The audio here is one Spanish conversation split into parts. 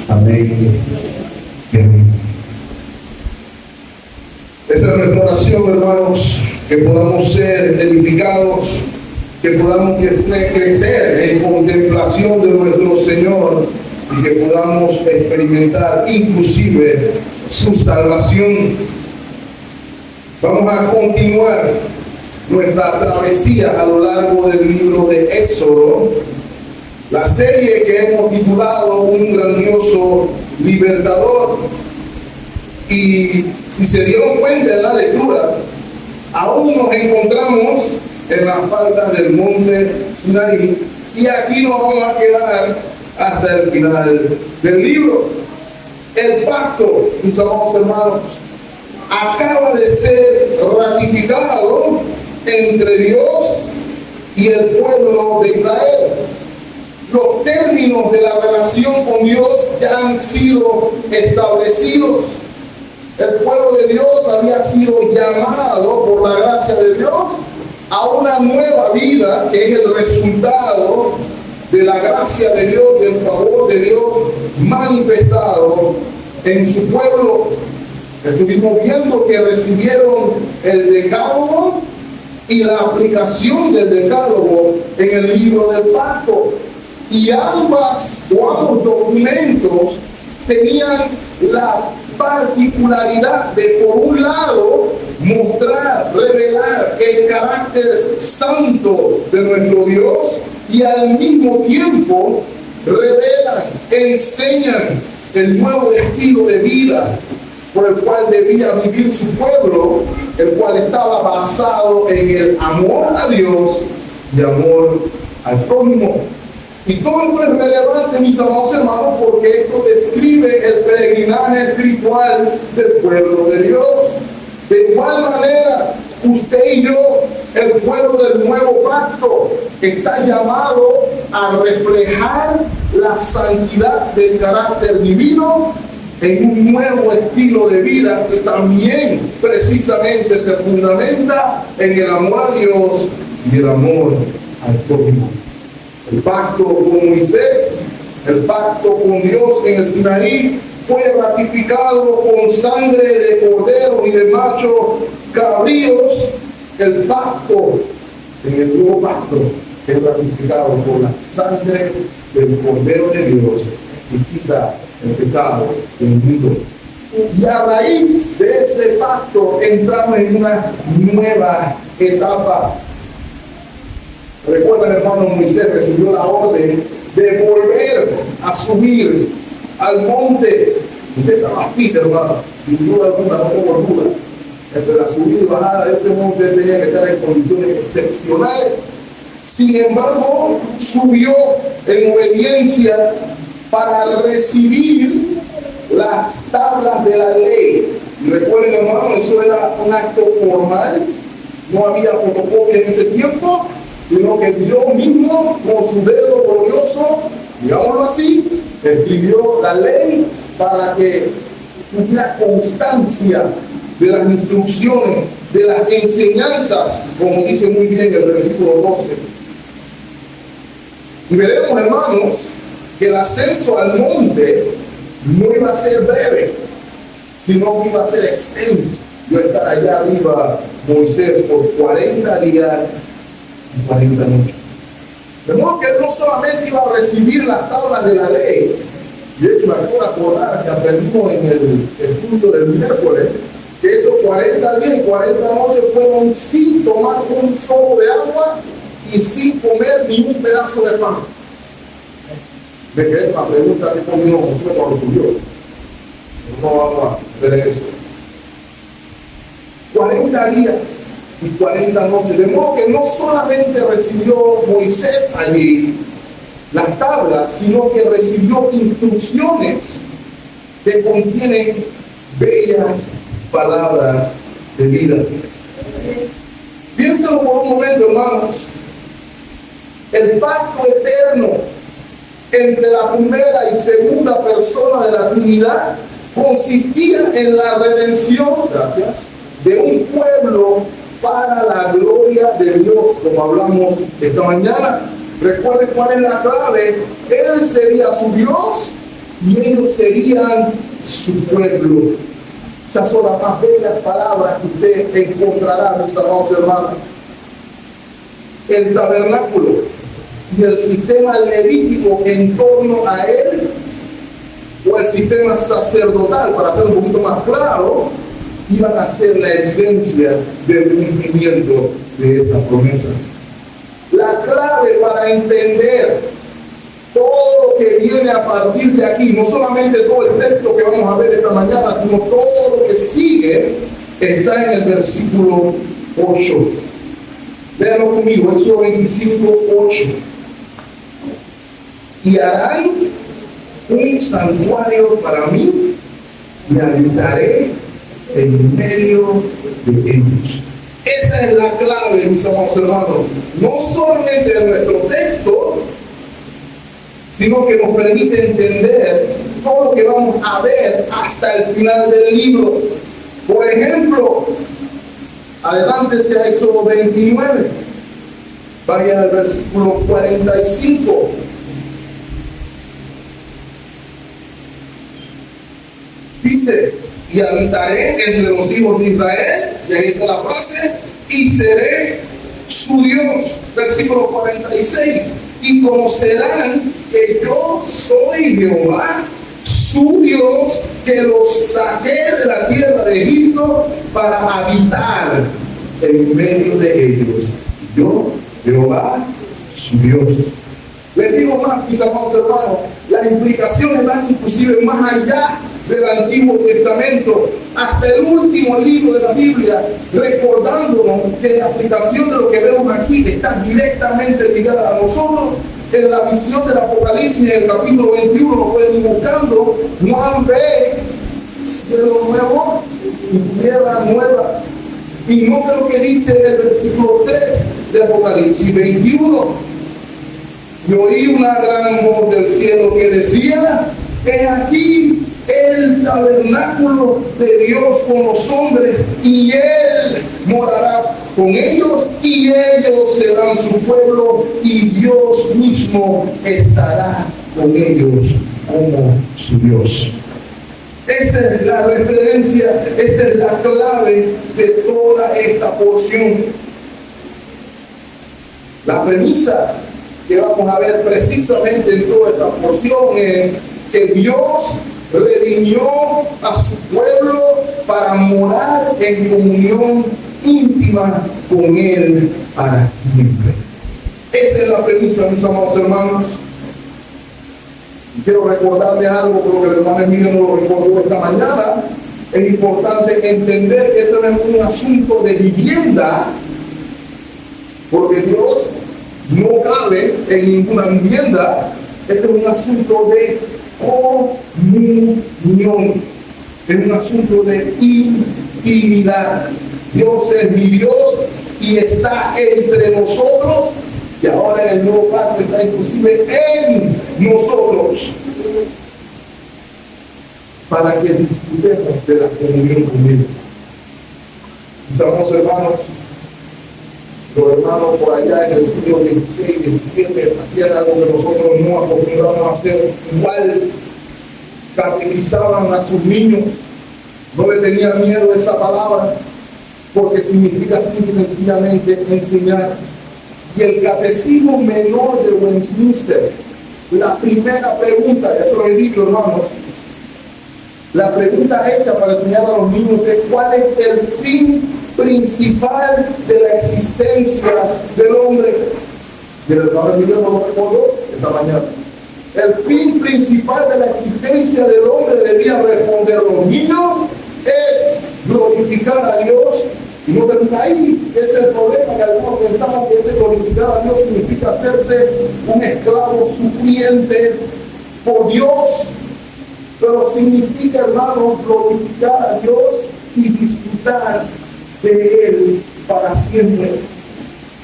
Amén. Esa es nuestra oración, hermanos, que podamos ser edificados, que podamos crecer en contemplación de nuestro Señor y que podamos experimentar inclusive su salvación. Vamos a continuar nuestra travesía a lo largo del libro de Éxodo, la serie que hemos titulado Un grandioso libertador. Y si se dieron cuenta en la lectura, aún nos encontramos en las faldas del monte Sinaí, y aquí nos vamos a quedar hasta el final del libro. El pacto, mis amados hermanos, acaba de ser ratificado entre Dios y el pueblo de Israel. Los términos de la relación con Dios ya han sido establecidos. El pueblo de Dios había sido llamado por la gracia de Dios a una nueva vida que es el resultado de la gracia de Dios, del favor de Dios manifestado en su pueblo. Estuvimos viendo que recibieron el decálogo y la aplicación del decálogo en el libro del pacto. Y ambos documentos tenían la particularidad de, por un lado, mostrar, revelar el carácter santo de nuestro Dios, y al mismo tiempo revelan, enseñan el nuevo estilo de vida por el cual debía vivir su pueblo, el cual estaba basado en el amor a Dios y amor al prójimo. Y todo esto es relevante, mis amados hermanos, porque esto describe el peregrinaje espiritual del pueblo de Dios. De igual manera, usted y yo, el pueblo del nuevo pacto, está llamado a reflejar la santidad del carácter divino en un nuevo estilo de vida que también precisamente se fundamenta en el amor a Dios y el amor al prójimo. El pacto con Moisés, el pacto con Dios en el Sinaí, fue ratificado con sangre de cordero y de macho cabríos. El pacto en el nuevo pacto es ratificado por la sangre del cordero de Dios que quita el pecado del mundo. Y a raíz de ese pacto entramos en una nueva etapa. Recuerdan, hermano, Moisés recibió la orden de volver a subir al monte. Moisés estaba fit, hermano, sin duda alguna, no tengo dudas. Entre la subida y bajada de ese monte tenía que estar en condiciones excepcionales. Sin embargo, subió en obediencia para recibir las tablas de la ley. Y recuerden, hermano, eso era un acto formal, no había fotocopia en ese tiempo, sino que Dios mismo, con su dedo glorioso, digámoslo así, escribió la ley para que tuviera constancia de las instrucciones, de las enseñanzas, como dice muy bien el versículo 12. Y veremos, hermanos, que el ascenso al monte no iba a ser breve, sino que iba a ser extenso. Iba a estar allá arriba Moisés por 40 días y 40 noches. De modo que él no solamente iba a recibir las tablas de la ley, de hecho me acuerdo acordar que aprendimos en el estudio del miércoles, que esos 40 días y 40 noches fueron sin tomar un sorbo de agua y sin comer ni un pedazo de pan. Me quedé con la pregunta que comió Josué cuando subió. No vamos a ver eso. 40 días y 40 noches. De modo que no solamente recibió Moisés allí las tablas, sino que recibió instrucciones que contienen bellas palabras de vida. Piénsalo por un momento, hermanos. El pacto eterno entre la primera y segunda persona de la Trinidad consistía en la redención, de un pueblo para la gloria de Dios, como hablamos esta mañana. Recuerden cuál es la clave. Él sería su Dios y ellos serían su pueblo. Esas son las más bellas palabras que usted encontrará, mis amados hermanos. El tabernáculo y el sistema levítico en torno a él, o el sistema sacerdotal, para ser un poquito más claro, iban a ser la evidencia del cumplimiento de esa promesa. La clave para entender todo lo que viene a partir de aquí, no solamente todo el texto que vamos a ver esta mañana, sino todo lo que sigue, está en el versículo 8. Véanlo conmigo, Éxodo 25, 8. Y harán un santuario para mí y habitaré en medio de ellos. Esa es la clave, mis amados hermanos, no solamente de nuestro texto, sino que nos permite entender todo lo que vamos a ver hasta el final del libro. Por ejemplo, adelante a Éxodo 29, vaya al versículo 45. Dice: y habitaré entre los hijos de Israel, y ahí está la frase, y seré su Dios. Versículo 46, y conocerán que yo soy Jehová, su Dios, que los saqué de la tierra de Egipto para habitar en medio de ellos. Yo, Jehová, su Dios. Les digo más, mis amados hermanos, las implicaciones van inclusive más allá del Antiguo Testamento, hasta el último libro de la Biblia, recordándonos que la aplicación de lo que vemos aquí está directamente ligada a nosotros. En la visión del Apocalipsis, en el capítulo 21, lo pueden ir buscando, Juan ve cielo nuevo y tierra nueva. Y note lo que dice el versículo 3 de Apocalipsis 21. Y oí una gran voz del cielo que decía: he aquí el tabernáculo de Dios con los hombres, y Él morará con ellos, y ellos serán su pueblo, y Dios mismo estará con ellos como su Dios. Esa es la referencia, esa es la clave de toda esta porción. La premisa que vamos a ver precisamente en toda esta porción es que Dios redimió a su pueblo para morar en comunión íntima con Él para siempre. Esa es la premisa, mis amados hermanos. Quiero recordarles algo, porque el hermano Emilio nos lo recordó esta mañana. Es importante entender que esto no es un asunto de vivienda, porque Dios no cabe en ninguna vivienda. Este es un asunto de comunión, es un asunto de intimidad. Dios es mi Dios y está entre nosotros, y ahora en el nuevo pacto está inclusive en nosotros, para que disfrutemos de la comunión con Él. Mis amados hermanos, los hermanos por allá en el siglo XVI, XVII hacían algo que nosotros no acostumbramos a hacer igual. Catequizaban a sus niños, no le tenían miedo a esa palabra, porque significa simple y sencillamente enseñar. Y el catecismo menor de Westminster, la primera pregunta, ya se lo he dicho, hermanos, la pregunta hecha para enseñar a los niños es: ¿cuál es el fin principal de la existencia del hombre? Y el hermano Emilio nos lo recordó esta mañana. El fin principal de la existencia del hombre, debían responder los niños, es glorificar a Dios. Y no termina ahí. Es el problema, que algunos pensaban que ese glorificar a Dios significa hacerse un esclavo sufriente por Dios. Pero significa, hermanos, glorificar a Dios y disfrutar de Él para siempre.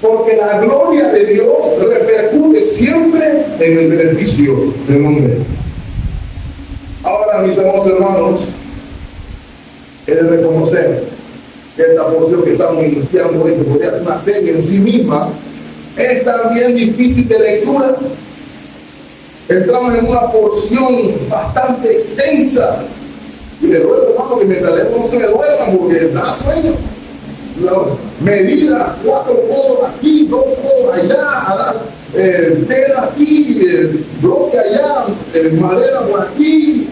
Porque la gloria de Dios repercute siempre en el beneficio del hombre. Ahora, mis amados hermanos, he de reconocer que esta porción que estamos iniciando hoy, que podría ser una serie en sí misma, es también difícil de lectura. Entramos en una porción bastante extensa. Y le ruego, hermano, que mientras leo no se me duerman porque da sueño. Medida, 4 codos aquí, 2 codos allá, tela aquí, bloque allá, madera por aquí.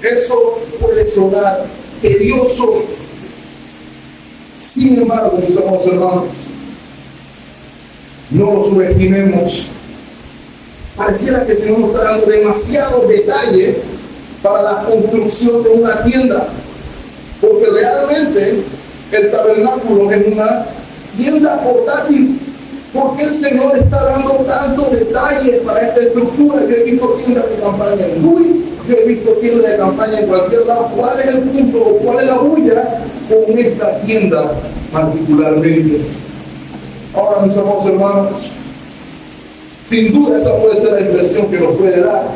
Eso puede sonar tedioso. Sin embargo, mis amados hermanos, no lo subestimemos. Pareciera que se nos está dando demasiado detalle para la construcción de una tienda, porque realmente el tabernáculo es una tienda portátil. ¿Por qué el Señor está dando tantos detalles para esta estructura? Yo he visto tiendas de campaña en Luis, yo he visto tiendas de campaña en cualquier lado. ¿Cuál es el punto o cuál es la bulla con esta tienda particularmente? Ahora, mis amados hermanos, sin duda esa puede ser la impresión que nos puede dar,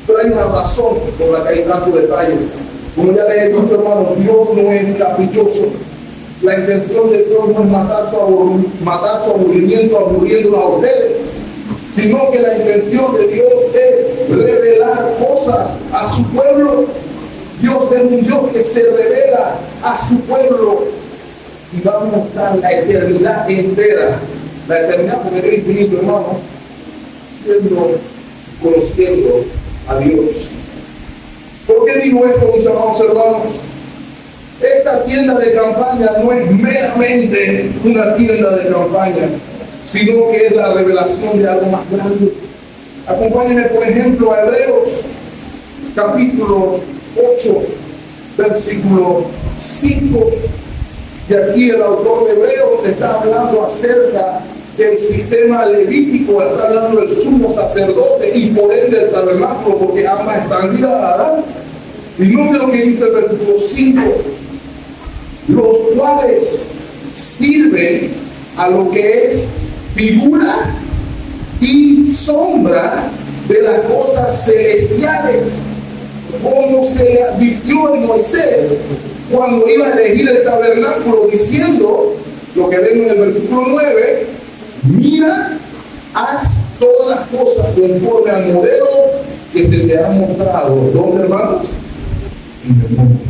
pero hay una razón por la que hay tanto detalle. Como ya les he dicho, hermanos, Dios no es caprichoso. La intención de Dios no es matar su aburrimiento aburriéndonos a ustedes, sino que la intención de Dios es revelar cosas a su pueblo. Dios es un Dios que se revela a su pueblo y va a mostrar la eternidad entera. La eternidad, porque es infinito, hermano, conociendo a Dios. ¿Por qué digo esto, mis amados hermanos? Esta tienda de campaña no es meramente una tienda de campaña, sino que es la revelación de algo más grande. Acompáñenme, por ejemplo, a Hebreos, capítulo 8, versículo 5. Y aquí el autor de Hebreos está hablando acerca del sistema levítico, está hablando del sumo sacerdote y por ende del tabernáculo, porque ambas están ligadas. Y note lo que dice el versículo 5, los cuales sirven a lo que es figura y sombra de las cosas celestiales, como se le advirtió en Moisés cuando iba a elegir el tabernáculo, diciendo lo que vemos en el versículo 9: mira, haz todas las cosas conforme al modelo que se te ha mostrado. ¿Dónde, hermanos? En el mundo.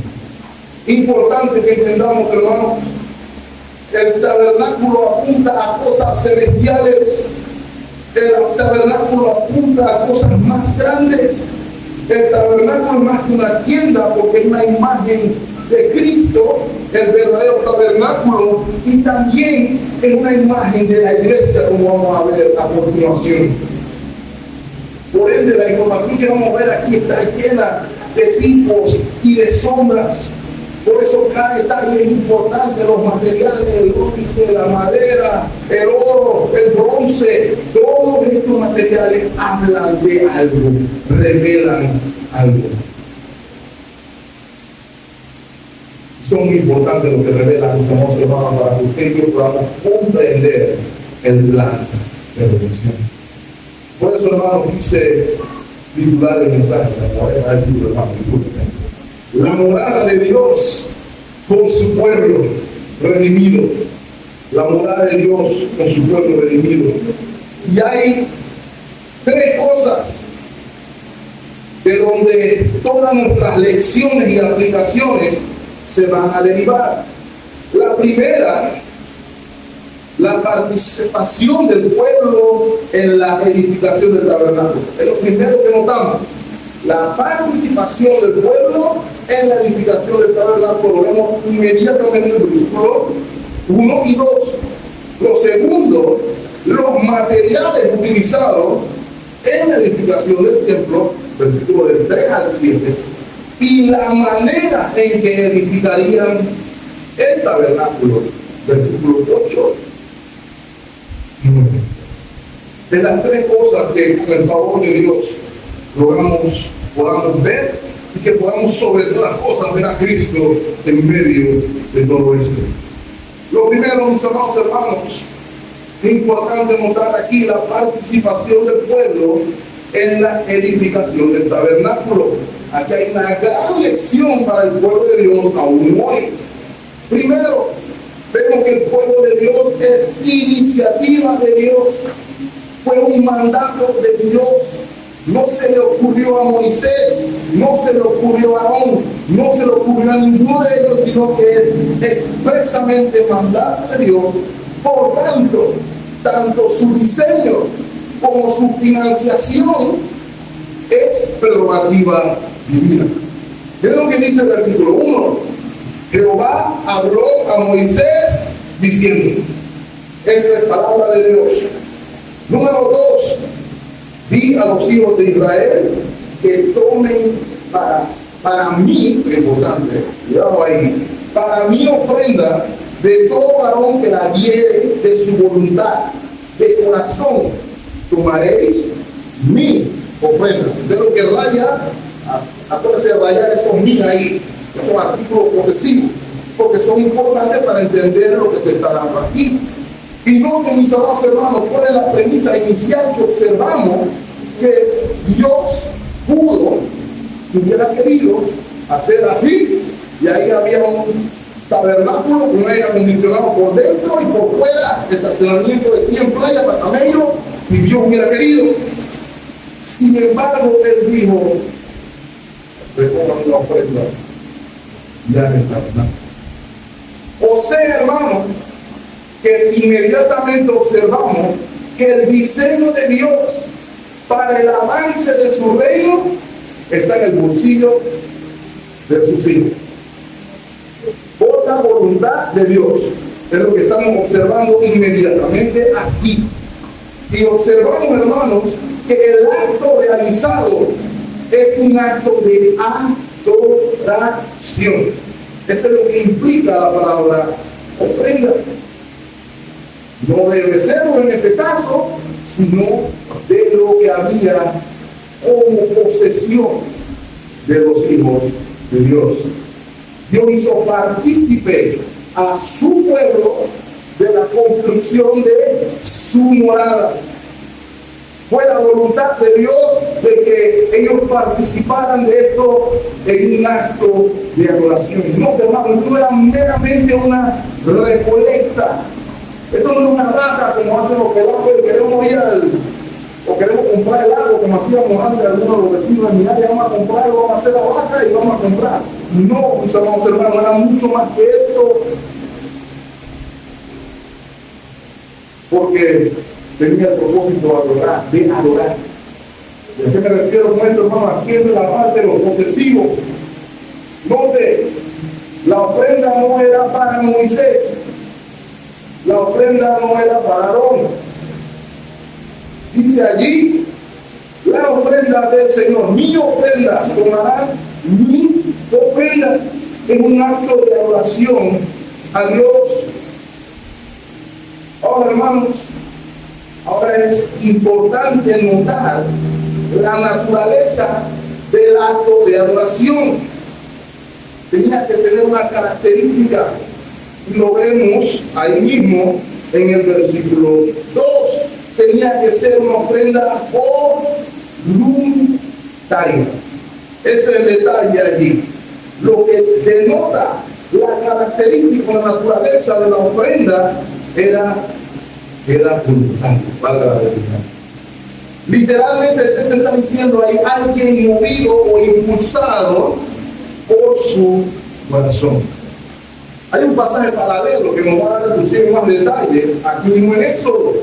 Importante que entendamos, hermanos, el tabernáculo apunta a cosas celestiales, el tabernáculo apunta a cosas más grandes. El tabernáculo es más que una tienda porque es una imagen de Cristo, el verdadero tabernáculo, y también es una imagen de la iglesia, como vamos a ver a continuación. Por ende, la información que vamos a ver aquí está llena de tipos y de sombras. Por eso cada detalle es importante, los materiales, el ónice, la madera, el oro, el bronce, todos estos materiales hablan de algo, revelan algo. Son muy importantes lo que revelan los hermosos hermanos para que usted y yo podamos comprender el plan de redención. Por eso, hermanos, quise titular el mensaje, la morada de Dios con su pueblo redimido. La morada de Dios con su pueblo redimido. Y hay 3 cosas de donde todas nuestras lecciones y aplicaciones se van a derivar. La primera, la participación del pueblo en la edificación del tabernáculo. Es lo primero que notamos. La participación del pueblo en la edificación del tabernáculo. Lo vemos inmediatamente en el versículo 1 y 2. Lo segundo, los materiales utilizados en la edificación del templo, versículo del 3 al 7, y la manera en que edificarían el tabernáculo, versículo 8 y 9. De las 3 cosas que con el favor de Dios podamos ver y que podamos sobre todas las cosas ver a Cristo en medio de todo esto. Lo primero, mis amados hermanos, es importante notar aquí la participación del pueblo en la edificación del tabernáculo. Aquí hay una gran lección para el pueblo de Dios aún hoy. Primero, Vemos que el pueblo de Dios es iniciativa de Dios. Fue un mandato de Dios. No se le ocurrió a Moisés, no se le ocurrió a Aarón, no se le ocurrió a ninguno de ellos, sino que es expresamente mandato de Dios. Por tanto, tanto su diseño como su financiación es prerrogativa divina. Miren lo que dice el versículo 1. Jehová habló a Moisés diciendo, esta es palabra de Dios. Número 2, di a los hijos de Israel que tomen para mí, que es importante, cuidado ahí, para mí ofrenda de todo varón que la diere de su voluntad, de corazón, tomaréis mi ofrenda. De lo que raya, acuérdense de rayar esos mil ahí, esos artículos posesivos, porque son importantes para entender lo que se está dando aquí. Y no que mis amados hermanos, ¿cuál es la premisa inicial que observamos? Que Dios pudo, si hubiera querido, hacer así, y ahí había un tabernáculo con aire acondicionado por dentro y por fuera, estacionamiento de 100 playas para camellos, si Dios hubiera querido. Sin embargo, él dijo, recojan la ofrenda, ya en el tabernáculo. O sea, hermano, que inmediatamente observamos que el diseño de Dios para el avance de su reino está en el bolsillo de sus hijos. Por la voluntad de Dios. Es lo que estamos observando inmediatamente aquí. Y observamos, hermanos, que el acto realizado es un acto de adoración. Eso es lo que implica la palabra ofrenda. No debe serlo en este caso, sino de lo que había como posesión de los hijos de Dios. Dios hizo partícipe a su pueblo de la construcción de su morada. Fue la voluntad de Dios de que ellos participaran de esto en un acto de adoración. No, hermano, no era meramente una recolecta. Esto no es una vaca como hacen los pelados, queremos ir o queremos comprar helado como hacíamos antes algunos de los vecinos de mi área, vamos a comprar, vamos a hacer la vaca y vamos a comprar. No, mis amados hermanos, era mucho más que esto, porque tenía el propósito de adorar. ¿Y a qué me refiero con esto, hermano? Aquí es la parte de los posesivos. Donde la ofrenda no era para Moisés, la ofrenda no era para Aarón. Dice allí, la ofrenda del Señor, mi ofrenda, tomarán mi ofrenda en un acto de adoración a Dios. Ahora, hermanos, ahora es importante notar la naturaleza del acto de adoración. Tenía que tener una característica, y lo vemos ahí mismo en el versículo 2. Tenía que ser una ofrenda voluntaria. Ese es el detalle allí. Lo que denota la característica, la naturaleza de la ofrenda era voluntaria. Valga la redundancia. Literalmente el texto está diciendo ahí alguien movido o impulsado por su corazón. Hay un pasaje paralelo que nos va a dar inclusive más detalle aquí mismo en Éxodo.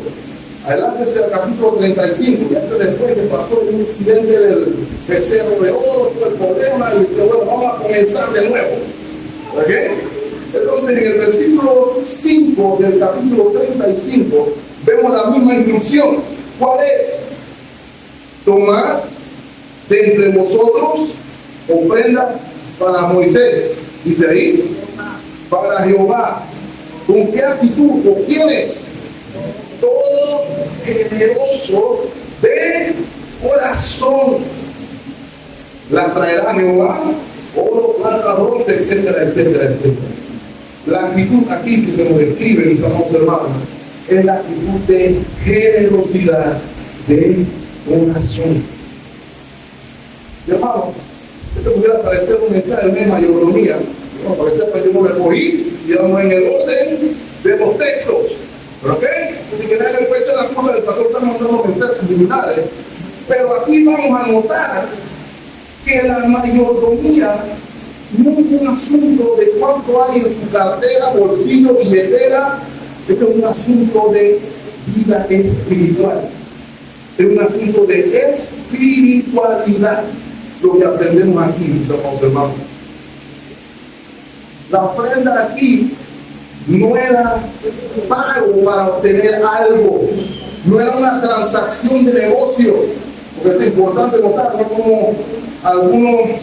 Adelante hacia el capítulo 35, ya que después que pasó el incidente del becerro de oro, todo el problema, y dice, bueno, vamos a comenzar de nuevo. ¿Ok? Entonces, en el versículo 5 del capítulo 35, vemos la misma instrucción. ¿Cuál es? Tomar de entre vosotros ofrenda para Moisés. Dice ahí, para Jehová. ¿Con qué actitud? ¿Con quiénes? Todo generoso de corazón. La traerá Jehová, oro, plata, bronce, etcétera, etcétera, etcétera. La actitud aquí que se nos describe, mis amados hermanos, es la actitud de generosidad de corazón. Hermano, esto pudiera parecer un mensaje de mayordomía, Bueno, por eso yo no le cogí y vamos en el orden de los textos. ¿Ok? Si que nadie le echa la culpa, el pastor está mandando mensajes subliminales. Pero aquí vamos a notar que la mayordomía no es un asunto de cuánto hay en su cartera, bolsillo, billetera. Esto es un asunto de vida espiritual. Es un asunto de espiritualidad. Lo que aprendemos aquí, mis hermanos. La ofrenda aquí no era pago para obtener algo, no era una transacción de negocio, porque es importante notar, ¿no?, como algunos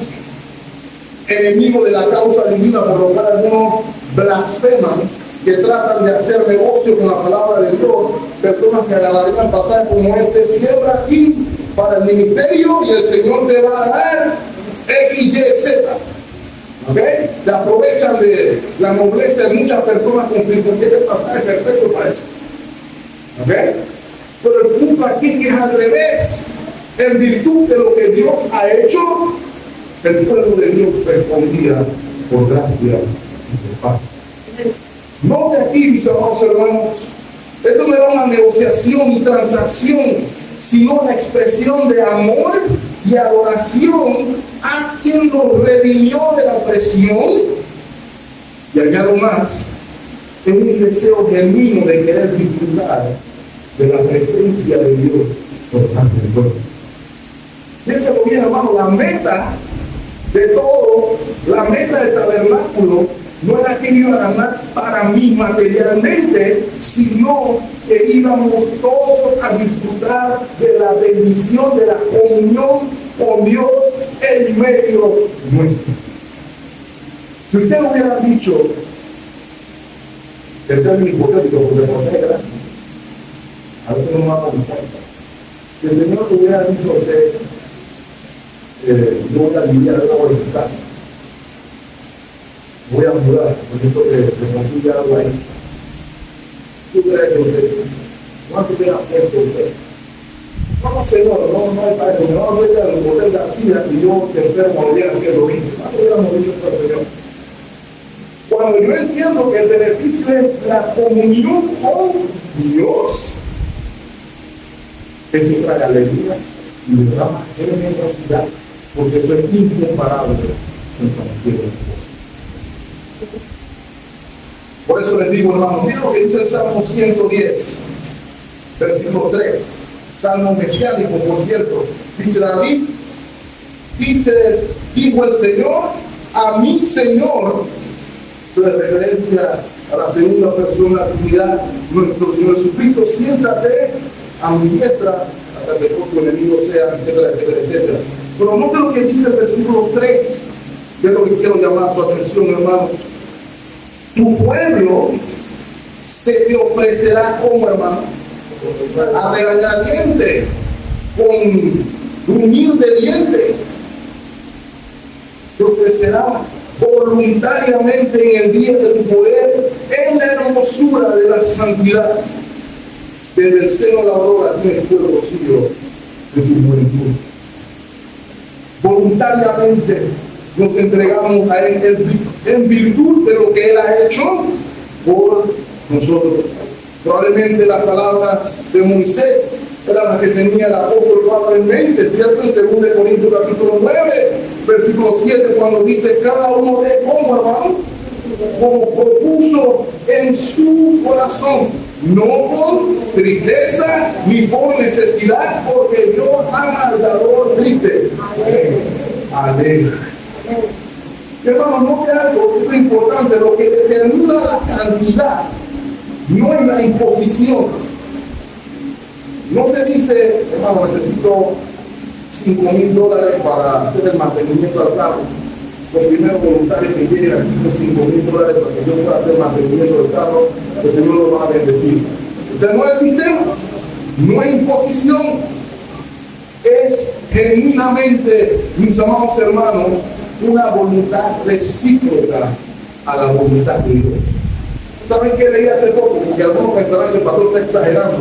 enemigos de la causa divina, por lo cual algunos blasfeman, que tratan de hacer negocio con la palabra de Dios, personas que agarrarían pasajes como este: siembra aquí para el ministerio y el Señor te va a dar X, Y, Z. ¿Okay? Se aprovechan de la nobleza de muchas personas con su pasaje perfecto para eso. ¿Okay? Pero el punto aquí es que es al revés. En virtud de lo que Dios ha hecho, el pueblo de Dios respondía por gracia y por paz. Note aquí, mis amados hermanos, esto no era una negociación y transacción, sino una expresión de amor y adoración a quien los redimió de la presión. Y añado más, es un deseo genuino de querer disfrutar de la presencia de Dios por parte del pueblo. Piénsalo bien, hermano, la meta de todo, la meta del tabernáculo, no era que iba a ganar para mí materialmente, sino que íbamos todos a disfrutar de la bendición, de la comunión con Dios en medio nuestro. Si usted no hubiera dicho el término hipotético, porque no es grande, a veces no nos damos cuenta, si el Señor te hubiera dicho a usted, yo voy a vivir algo en tu casa, voy a mudar, porque esto le construye algo ahí. ¿Tú crees que usted? ¿Cuánto hubiera puesto usted? No, Señor, no hay para eso. No, voy a al hotel García y yo te enfermo el día que lo vi. ¿Cuánto hubiéramos dicho esto al Señor? Cuando yo entiendo que el beneficio es la comunión con Dios, eso trae alegría y le da más generosidad, porque eso es incomparable con cualquier otra cosa. Por eso les digo, hermanos, miren lo que dice el Salmo 110, versículo 3, Salmo mesiánico, por cierto. Dice David, dijo el Señor, a mi Señor, esto es referencia a la segunda persona de la Trinidad, nuestro Señor Jesucristo: siéntate a mi diestra hasta que tu enemigo sea, etcétera, etcétera, etcétera. Pero note lo que dice el versículo 3, que es lo que quiero llamar su atención, hermano. Tu pueblo se te ofrecerá como, hermano, a regañadientes, con gruñir de dientes. Se ofrecerá voluntariamente en el día de tu poder, en la hermosura de la santidad. Desde el seno de la aurora tienes tú el rocío de tu juventud. Voluntariamente nos entregamos a Él en virtud de lo que Él ha hecho por nosotros. Probablemente las palabras de Moisés eran las que tenía el apóstol Pablo en mente, ¿cierto? En 2 Corintios capítulo 9, versículo 7, cuando dice: cada uno de como, hermano, como propuso en su corazón, no con tristeza ni por necesidad, porque Dios ama al dador triste. Amén. Hermano, no que algo que es importante, lo que determina la cantidad no es la imposición. No se dice, hermano, necesito $5,000 para hacer el mantenimiento del carro. Los primeros voluntarios que lleguen aquí con $5,000 para que yo pueda hacer el mantenimiento del carro, el Señor lo va a bendecir. O sea, no es sistema, no es imposición, es genuinamente, mis amados hermanos, una voluntad recíproca a la voluntad de Dios. ¿Saben qué leí hace poco? Porque algunos pensarán que el pastor está exagerando.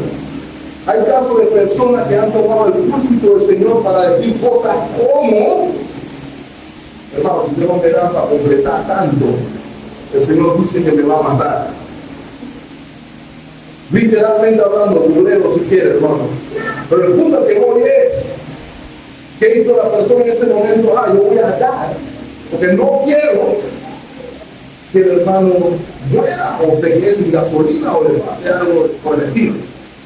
Hay casos de personas que han tomado el púlpito del Señor para decir cosas como: Hermano, si tengo que dar para completar tanto, el Señor dice que me va a matar. Literalmente hablando, durero si quiere, hermano. Pero el punto que voy es, ¿qué hizo la persona en ese momento? Yo voy a dar, porque no quiero que el hermano muera o se quede sin gasolina o le pase algo por el estilo,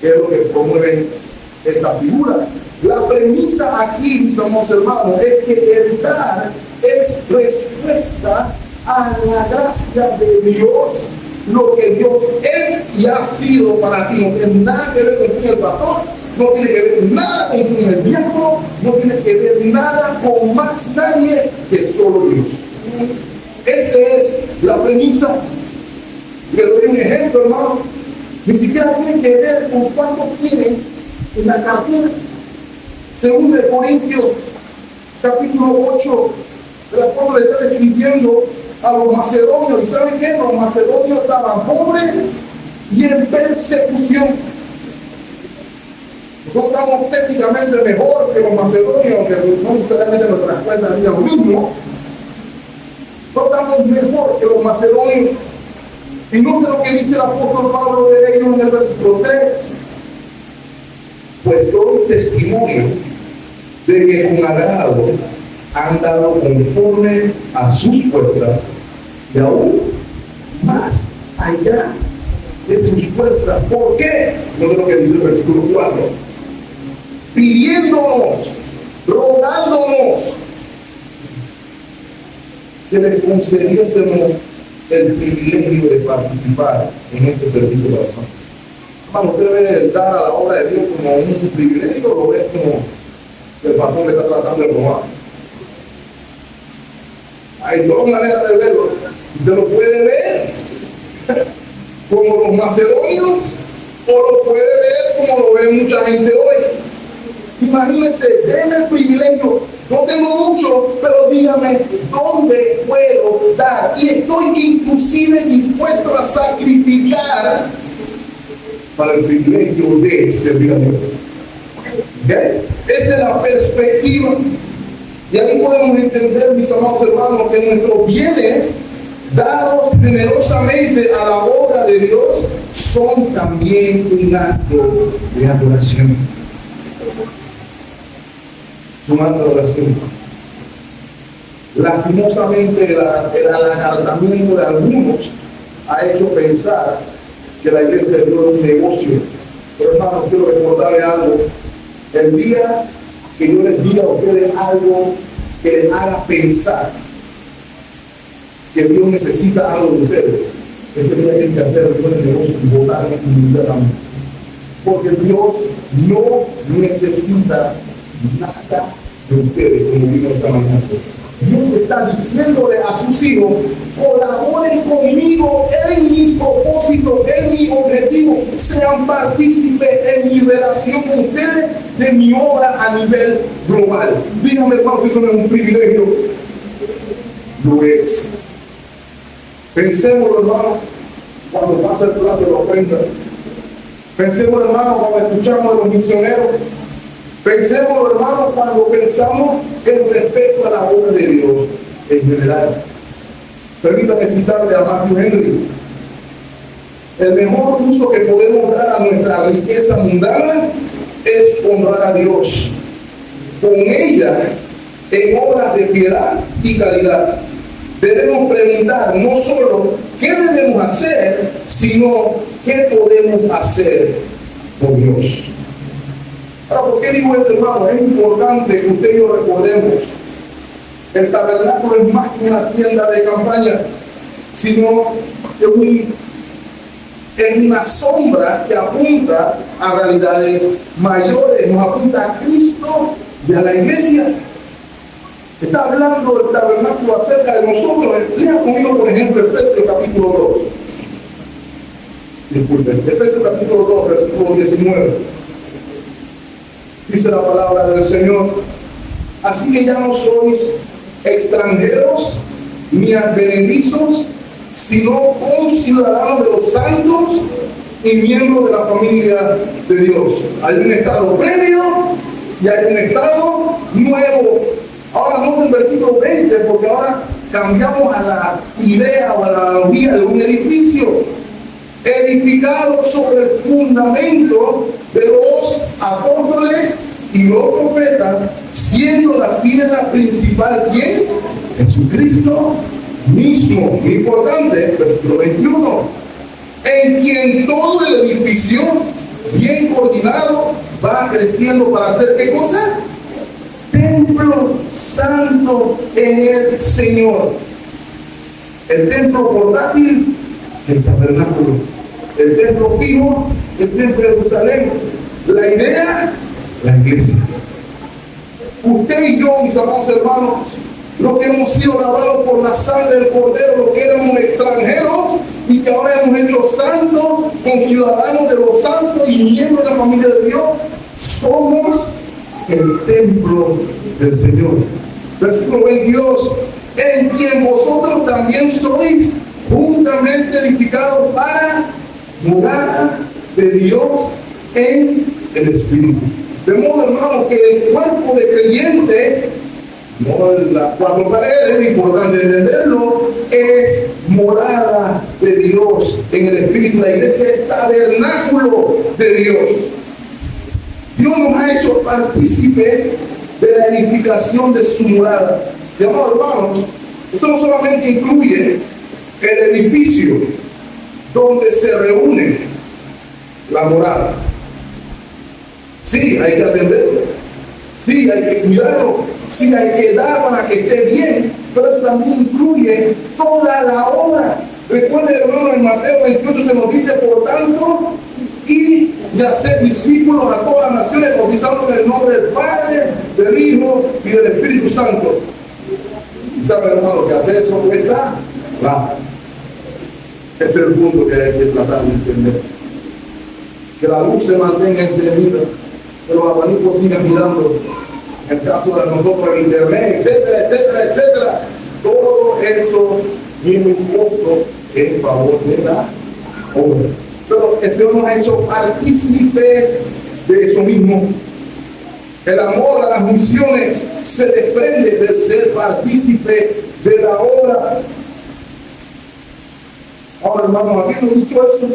que es lo que promueven esta figura. La premisa aquí, mis amados hermanos, es que el dar es respuesta a la gracia de Dios. Lo que Dios es y ha sido para ti no tiene nada que ver con el pastor, no tiene que ver nada con el viejo, no tiene que ver nada con más nadie que solo Dios. Esa es la premisa. Le doy un ejemplo, hermano. Ni siquiera tiene que ver con cuánto tienes en la cartera. Según de Corintios, capítulo 8, el apóstol le está describiendo a los macedonios. ¿Y saben qué? Los macedonios estaban pobres y en persecución. Nosotros estamos técnicamente mejor que los macedonios, aunque no necesariamente nuestras cuentas digan lo mismo. Nosotros estamos mejor que los macedonios. Y note lo que dice el apóstol Pablo de ellos en el versículo 3. Pues doy testimonio de que con agrado han dado conforme a sus fuerzas y aún más allá de sus fuerzas. ¿Por qué? Note lo que dice el versículo 4. Pidiéndonos, rogándonos que les concediésemos el privilegio de participar en este servicio de oración. Hermano, ¿usted ve el dar a la obra de Dios como un privilegio o lo ve como el patrón le está tratando de robar? Hay dos maneras de verlo. Usted lo puede ver como los macedonios o lo puede ver como lo ve mucha gente hoy. Imagínense, denme el privilegio. No tengo mucho, pero dígame dónde puedo dar. Y estoy inclusive dispuesto a sacrificar para el privilegio de servir a Dios. ¿Okay? Esa es la perspectiva. Y ahí podemos entender, mis amados hermanos, que nuestros bienes dados generosamente a la obra de Dios son también un acto de adoración. Su acto de oración. Lastimosamente, el alargamiento de algunos ha hecho pensar que la iglesia de Dios es un negocio. Pero hermanos, quiero recordarles algo. El día que yo les diga a ustedes algo que les haga pensar que Dios necesita algo de ustedes, ese día tienen que hacer el buen negocio y votar inmediatamente. Porque Dios no necesita nada de ustedes, como vino esta mañana. Dios está diciéndole a sus hijos: colaboren conmigo en mi propósito, en mi objetivo, sean partícipes en mi relación con ustedes, de mi obra a nivel global. Díganme, hermano, que eso no es un privilegio. Lo es. Pensemos, hermano, cuando pasa el plato de la ofrenda. Pensemos, hermano, cuando escuchamos a los misioneros. Pensemos, hermano, cuando pensamos en respecto a la obra de Dios en general. Permítame citarle a Matthew Henry. El mejor uso que podemos dar a nuestra riqueza mundana es honrar a Dios con ella en obras de piedad y caridad. Debemos preguntar no solo qué debemos hacer, sino qué podemos hacer por Dios. Ahora, ¿por qué digo esto, hermano? Es importante que usted y yo recordemos: el tabernáculo es más que una tienda de campaña, sino es una sombra que apunta a realidades mayores, nos apunta a Cristo y a la iglesia. Está hablando del tabernáculo acerca de nosotros. Lea conmigo, por ejemplo, Efesios capítulo 2. Disculpen, Efesios capítulo 2, versículo 19. Dice la palabra del Señor: así que ya no sois extranjeros ni advenedizos, sino conciudadanos de los santos y miembros de la familia de Dios. Hay un estado previo y hay un estado nuevo. Ahora no del versículo 20, porque ahora cambiamos a la idea o a la analogía de un edificio edificado sobre el fundamento de los apóstoles y los profetas, siendo la piedra principal, ¿quién? Jesucristo mismo. Muy importante, versículo 21, en quien todo el edificio, bien coordinado, va creciendo para hacer ¿qué cosa? Templo santo en el Señor. El templo portátil, el tabernáculo. El templo fijo, el templo de Jerusalén. La idea, la iglesia. Usted y yo, mis amados hermanos, los que hemos sido lavados por la sangre del Cordero, los que éramos extranjeros y que ahora hemos hecho santos, conciudadanos de los santos y miembros de la familia de Dios, somos el templo del Señor. Versículo 22, en quien vosotros también sois juntamente edificados para morada de Dios en el Espíritu. De modo, hermanos, que el cuerpo de creyente, no en las cuatro paredes, es importante entenderlo, es morada de Dios en el Espíritu. La iglesia es tabernáculo de Dios. Dios nos ha hecho partícipe de la edificación de su morada. De modo, hermanos, eso no solamente incluye el edificio donde se reúne la morada. Sí, hay que atenderlo. Sí, hay que cuidarlo. Sí, hay que dar para que esté bien. Pero eso también incluye toda la obra. Recuerden, hermano, en Mateo 28 se nos dice, por tanto, y de hacer discípulos a todas las naciones, bautizándolos en el nombre del Padre, del Hijo y del Espíritu Santo. ¿Y saben, hermano, que hacer eso cuesta? Claro. Ese es el punto que hay que tratar de entender. Que la luz se mantenga encendida, que los abanicos sigan mirando. En el caso de nosotros, el internet, etcétera, etcétera, etcétera. Todo eso tiene un costo en favor de la obra. Pero el Señor nos ha hecho partícipes de eso mismo. El amor a las misiones se desprende del ser partícipe de la obra. Ahora, hermanos, habiendo dicho eso,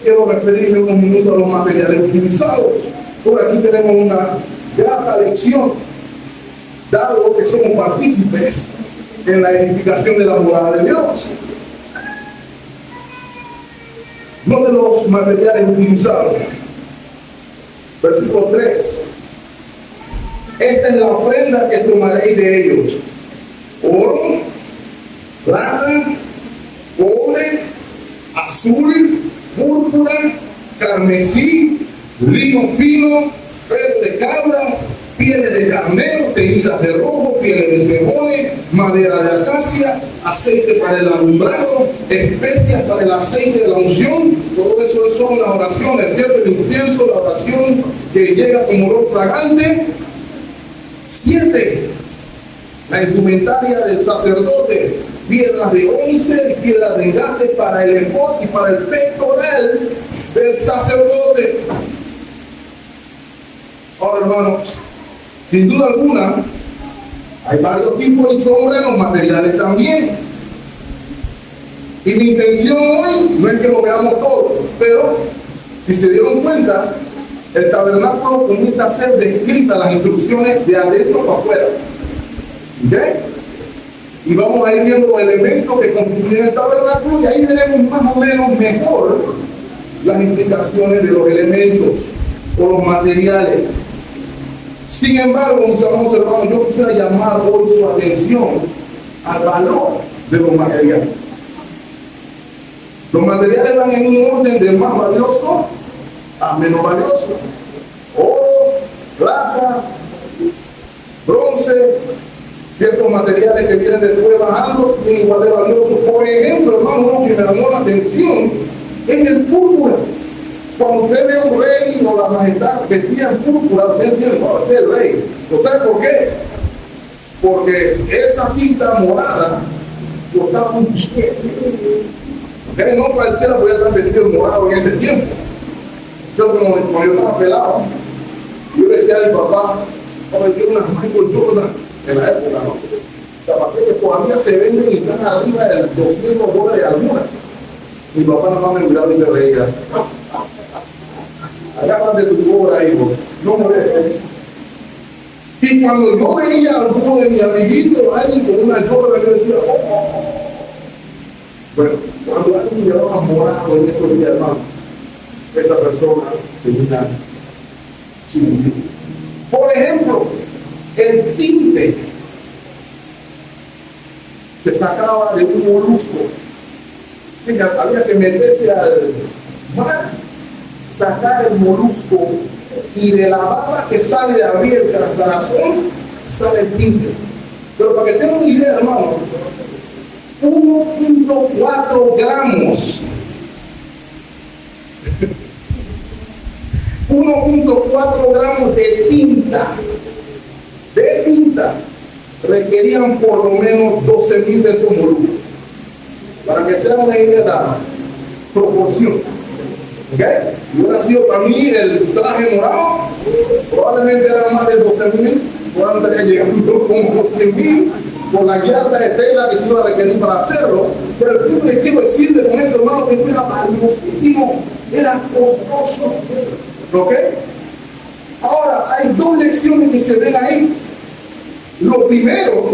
quiero referirme unos minutos a los materiales utilizados. Por aquí tenemos una grata lección, dado que somos partícipes en la edificación de la morada de Dios. No de los materiales utilizados. Versículo 3. Esta es la ofrenda que tomaréis de ellos: oro, plata, cobre, azul, púrpura, carmesí, lino fino, pelo de cabras, pieles de carnero, teñidas de rojo, pieles de tejones, madera de acacia, aceite para el alumbrado, especias para el aceite de la unción. Todo eso son las oraciones, ¿cierto? El incienso, la oración que llega con olor fragante. 7. La indumentaria del sacerdote: piedras de ónice y piedras de engaste para el efod y para el pectoral del sacerdote. Ahora, hermanos, sin duda alguna, hay varios tipos de sombra en los materiales también. Y mi intención hoy no es que lo veamos todo, pero si se dieron cuenta, el tabernáculo comienza a ser descritas las instrucciones de adentro para afuera. ¿Ok? Y vamos a ir viendo los elementos que constituyen el tabernáculo, y ahí veremos más o menos mejor las implicaciones de los elementos o los materiales. Sin embargo, mis amados hermanos, yo quisiera llamar hoy su atención al valor de los materiales. Los materiales van en un orden de más valioso a menos valioso. Oro, plata, bronce, ciertos materiales que vienen después bajando, son igual de valiosos. Por ejemplo, hermano, uno que me llamó la atención es el púrpura. Cuando usted ve a un rey o la majestad vestida en púrpura, usted entiende, no, ese es el rey. ¿No sabe por qué? Porque esa tinta morada costaba un billete. No cualquiera podía estar vestido morado en ese tiempo. Cuando yo estaba pelado, yo le decía a mi papá, cuando yo una Michael Jordan, en la época, ¿no? Zapatos que todavía se venden y están arriba de $200 algunas. Mi papá nada más me miraba y se reía. Agárrate tu cobra, hijo, no molestes. Y cuando yo veía a alguno de mis amiguitos ahí con una llora, yo decía, oh. Bueno, cuando alguien llevaba morado en esos días, hermano, esa persona tenía chingüí. Por ejemplo, el tinte se sacaba de un molusco. Sí, había que meterse al mar, sacar el molusco, y de la baba que sale de abrir el caparazón sale el tinte. Pero para que tengan una idea, hermano, 1.4 gramos 1.4 gramos de tinta requerían por lo menos 12,000 de esos moluscos. Para que se hagan una idea de la proporción. ¿Ok? Si hubiera sido para mí el traje morado, probablemente eran más de 12,000, probablemente estaría llegando como 100,000 por la yarda de tela que se iba a requerir para hacerlo. Pero el punto que quiero decirle con esto, hermano, que era valiosísimo, era costoso. ¿Ok? Ahora, hay dos lecciones que se ven ahí. Lo primero,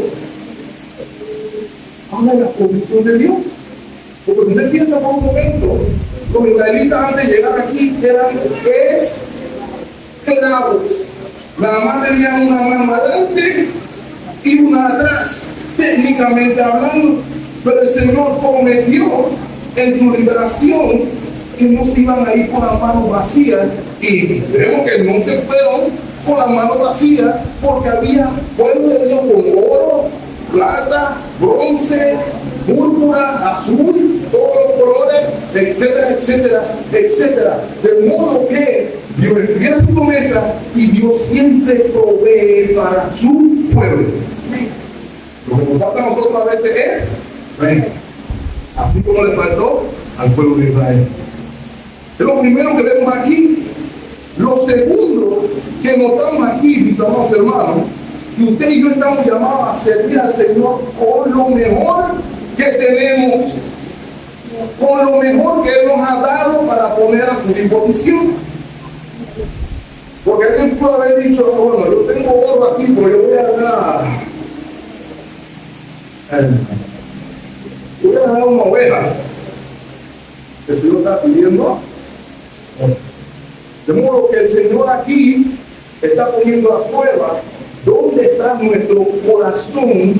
habla de la provisión de Dios. Porque si usted piensa por un momento, los israelitas antes de llegar aquí eran esclavos. Nada más tenían una mano adelante y una atrás, técnicamente hablando. Pero el Señor prometió en su liberación que no se iban a ir con las manos vacías. Y vemos que no se fueron con las manos vacías, porque había pueblo de Dios con oro, plata, bronce, púrpura, azul, todos los colores, etcétera, etcétera, etcétera. De modo que Dios tiene su promesa y Dios siempre provee para su pueblo. Lo que nos falta a nosotros a veces es fe, así como le faltó al pueblo de Israel. Es lo primero que vemos aquí. Lo segundo que notamos aquí, mis amados hermanos, que usted y yo estamos llamados a servir al Señor con lo mejor que tenemos, con lo mejor que Él nos ha dado para poner a su disposición. Porque alguien puede haber dicho, bueno, yo tengo oro aquí, pero yo voy a dar una oveja. El Señor está pidiendo. De modo que el Señor aquí está poniendo a prueba dónde está nuestro corazón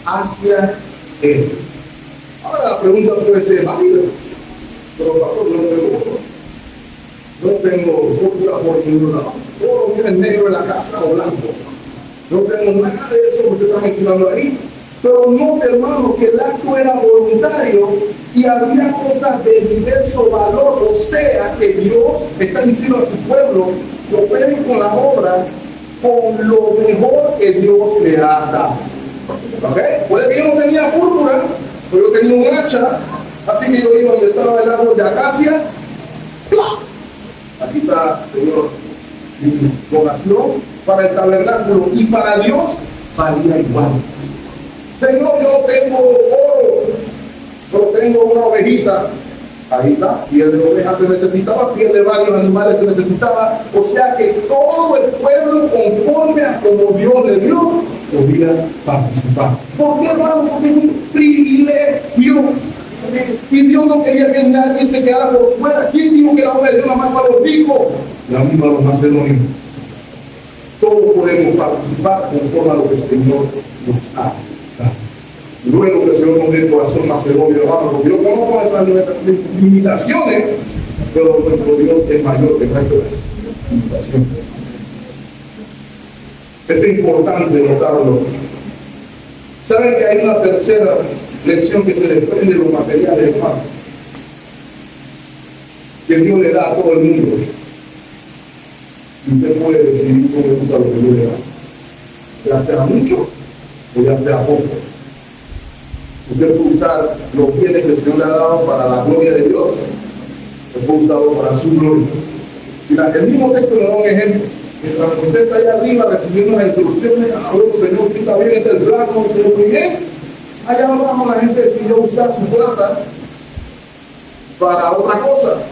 hacia Él. Ahora la pregunta puede ser válida, pero pastor, no tengo púrpura por ningún lado, todo viene negro en la casa o blanco, no tengo nada de eso que usted está mencionando ahí. Pero note, hermano, que el acto era voluntario y había cosas de diverso valor, o sea que Dios está diciendo a su pueblo que operen con la obra con lo mejor que Dios le ha dado. ¿Okay? Puede que yo no tenía púrpura, pero yo tenía un hacha, así que yo iba donde estaba el árbol de acacia. ¡Plá! Aquí está, Señor, mi donación para el tabernáculo, y para Dios valía igual. Señor, yo tengo oro, pero tengo una ovejita. Ahí está, piel de oveja se necesitaba, piel de varios animales se necesitaba. O sea que todo el pueblo, conforme a como Dios le dio, podía participar. ¿Por qué, hermano? Porque es un privilegio. Y Dios no quería que nadie se quedara por fuera. ¿Quién dijo que la obra de Dios nada más para los ricos? La misma los macedonios. Todos podemos participar conforme a lo que el Señor nos ha dado. Luego que el Señor nos dé el corazón macedonio, hermano, porque yo conozco nuestras limitaciones, pero nuestro Dios es mayor que nuestras limitaciones. Es importante notarlo. ¿Saben que hay una tercera lección que se desprende de los materiales, hermano? Que Dios le da a todo el mundo. Y usted puede decidir cómo usa lo que Dios le da. Ya sea mucho o ya sea poco. Usted puede usar los bienes que el Señor le ha dado para la gloria de Dios, o puede usarlo para su gloria. Y el mismo texto le da un ejemplo. Mientras Moisés está allá arriba recibiendo las instrucciones, luego Señor, si está bien, este es el plano, muy bien. Allá abajo la gente decidió usar su plata para otra cosa.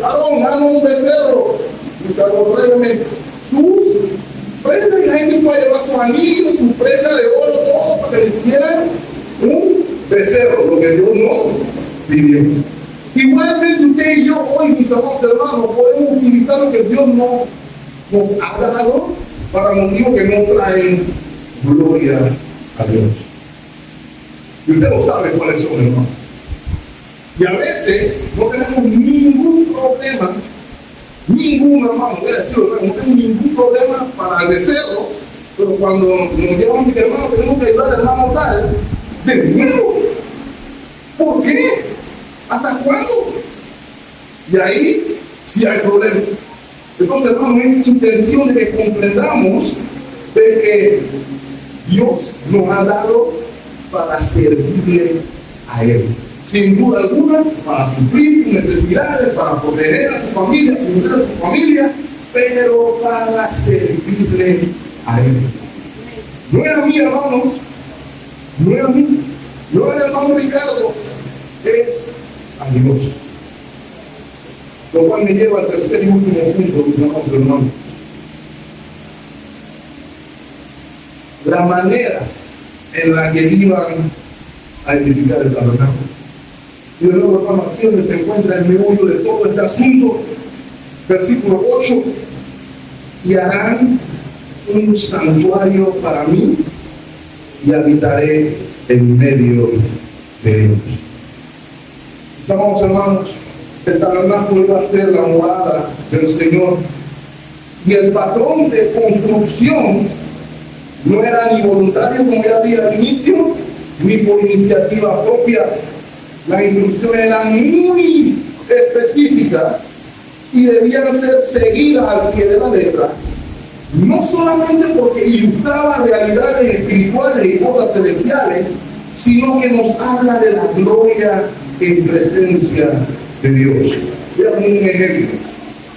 Aarón, hazme un becerro. Y Salomón, tráigame sus prendas. Y la gente iba a llevar sus anillos, sus prendas de oro, todo para que le hicieran un becerro, lo que Dios no pidió. Igualmente usted y yo hoy, mis amados hermanos, podemos utilizar lo que Dios nos ha dado para motivos que no traen gloria a Dios. Y usted lo sabe cuáles son, hermano. Y a veces no tenemos ningún problema, hermano, voy a decirlo, no tenemos ningún problema para el becerro, pero cuando nos llevan, mi hermano, tenemos que ayudar al hermano tal, de nuevo. ¿Por qué? ¿Hasta cuándo? Y ahí sí hay problema. Entonces, hermano, es intención de que comprendamos de que Dios nos ha dado para servirle a Él. Sin duda alguna, para suplir tus necesidades, para proteger a tu familia, cuidar a tu familia, pero para servirle a Él. No era mi hermano, no era mí, no era el hermano Ricardo, es a Dios. Lo cual me lleva al tercer y último punto, mis amados hermanos. La manera en la que iban a edificar el tabernáculo. Y de nuevo, hermano, aquí donde se encuentra el meollo de todo este asunto, versículo 8, y harán un santuario para mí y habitaré en medio de ellos. Mis amados hermanos, el tabernáculo iba a ser la morada del Señor, y el patrón de construcción no era ni voluntario, como ya dije al inicio, ni por iniciativa propia. Las instrucciones eran muy específicas y debían ser seguidas al pie de la letra, no solamente porque ilustraba realidades espirituales y cosas celestiales, sino que nos habla de la gloria en presencia de Dios. Veamos un ejemplo.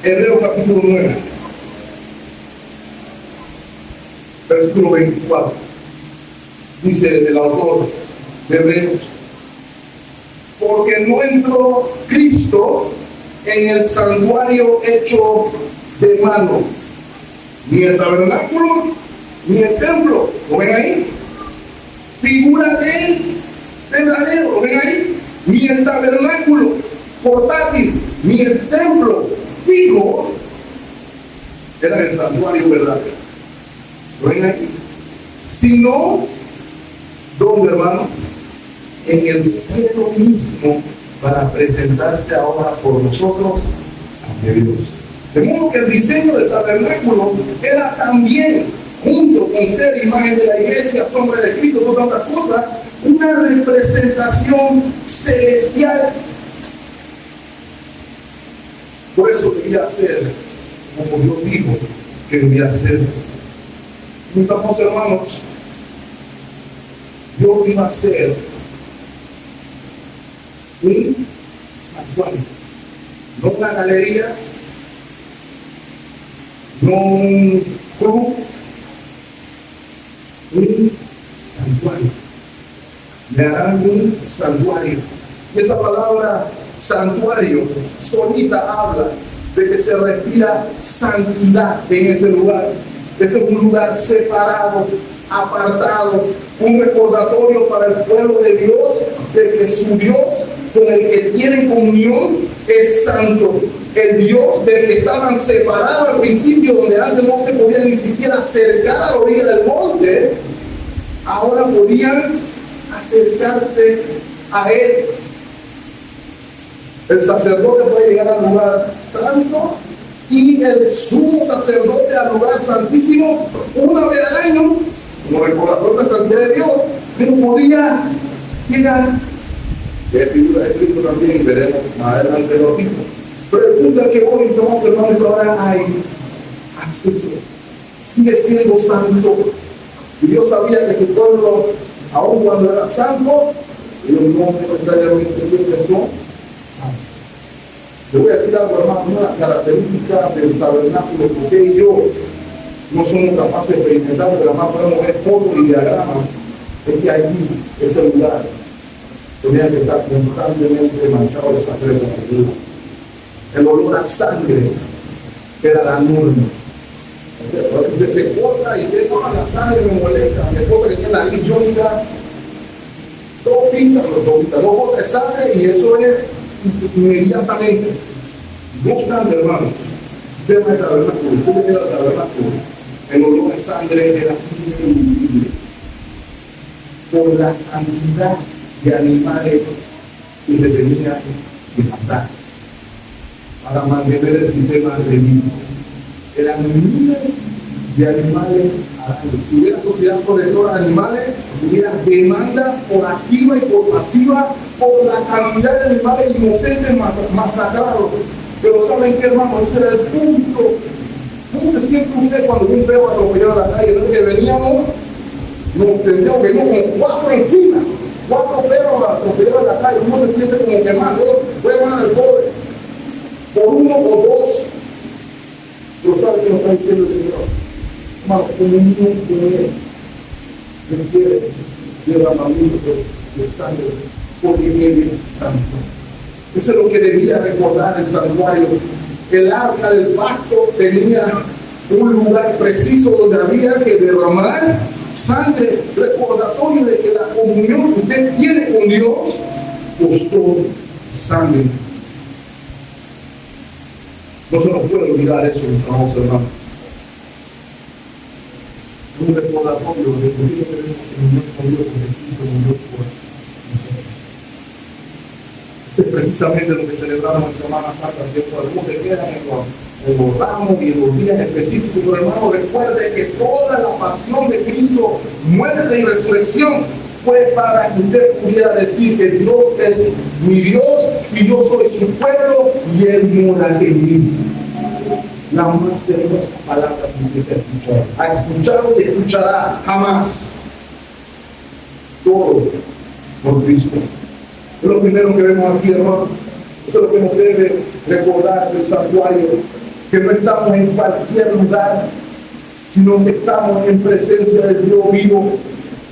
Hebreos capítulo 9, versículo 24. Dice el autor de Hebreos: porque no entró Cristo en el santuario hecho de mano, ni el tabernáculo, ni el templo. ¿Lo ven ahí? Figura del verdadero. ¿Lo ven ahí? Ni el tabernáculo portátil, ni el templo fijo era el santuario verdadero. ¿Lo ven ahí? Sino, ¿dónde, hermanos? En el cielo mismo, para presentarse ahora por nosotros ante Dios. De modo que el diseño del tabernáculo era también, junto con ser imagen de la iglesia, sombra de Cristo, todas otras cosas, una representación celestial. Por eso debía ser como Dios dijo que debía ser. Mis amados hermanos, Dios iba a ser un santuario, no una galería, no un club, un santuario. Le harán un santuario. Y esa palabra santuario solita habla de que se respira santidad en ese lugar. Ese es un lugar separado, apartado, un recordatorio para el pueblo de Dios de que su Dios con el que tienen comunión es santo. El Dios del que estaban separados al principio, donde antes no se podían ni siquiera acercar a la orilla del monte, ahora podían acercarse a Él. El sacerdote puede llegar al lugar santo y el sumo sacerdote al lugar santísimo una vez al año, como recordatorio de la santidad de Dios, pero podía llegar. Es figura de Cristo también, veremos más adelante los hijos. Pero el punto es que hoy somos hermanos, ahora hay acceso, sigue siendo santo. Y Dios sabía que su pueblo, aun cuando era santo, ellos no necesariamente siempre son santos. Le voy a decir algo, hermano, una de las características del tabernáculo, porque yo no somos capaces de experimentar, pero además podemos ver fotos y diagramas, es que allí, ese lugar, tenía que estar constantemente manchado de sangre de la vida. El olor a sangre era la norma. Entonces se corta y tengo la sangre me molesta. Mi esposa que tiene la nariz jónica, dos gotas de sangre y eso es inmediatamente. No obstante, hermano, tema de tabernáculo, usted ve el tabernáculo, el olor de sangre era increíble por la cantidad de animales que se tenían que matar para mantener el sistema de vida. Eran miles de animales al año. Si hubiera sociedad corredora de animales, hubiera demanda por activa y por pasiva por la cantidad de animales inocentes masacrados. Pero ¿saben qué, hermano? Ese era el punto. ¿Cómo se siente usted cuando un perro atropellado a la calle? ¿No? Que veníamos, nos sentimos que veníamos con 4 esquinas, 4 perros atropellados a la calle. Uno se siente como que más, voy a ganar el pobre por 1 o 2. Pero ¿sabe qué nos está diciendo el Señor? Hermano, como un niño que requiere derramamiento de sangre, porque Él es santo. Eso es lo que debía recordar el santuario. El arca del pacto tenía un lugar preciso donde había que derramar sangre, recordatorio de que la comunión que usted tiene con Dios costó sangre. No se nos puede olvidar eso, mis amados hermanos. Un recordatorio de que Dios tenemos comunión con Dios, porque Cristo murió por nosotros. Eso es precisamente lo que celebramos en Semana Santa, ¿cierto? Algunos se quedan en los ramos y en los días específicos, pero hermano, recuerde que toda la pasión de Cristo, muerte y resurrección, fue para que usted pudiera decir que Dios es mi Dios y yo soy su pueblo y Él mora en mí. La más hermosa palabra que usted ha escuchado y escuchará jamás. Todo por Cristo. Es lo primero que vemos aquí, hermano. Eso es lo que nos debe recordar del santuario, que no estamos en cualquier lugar, sino que estamos en presencia del Dios vivo.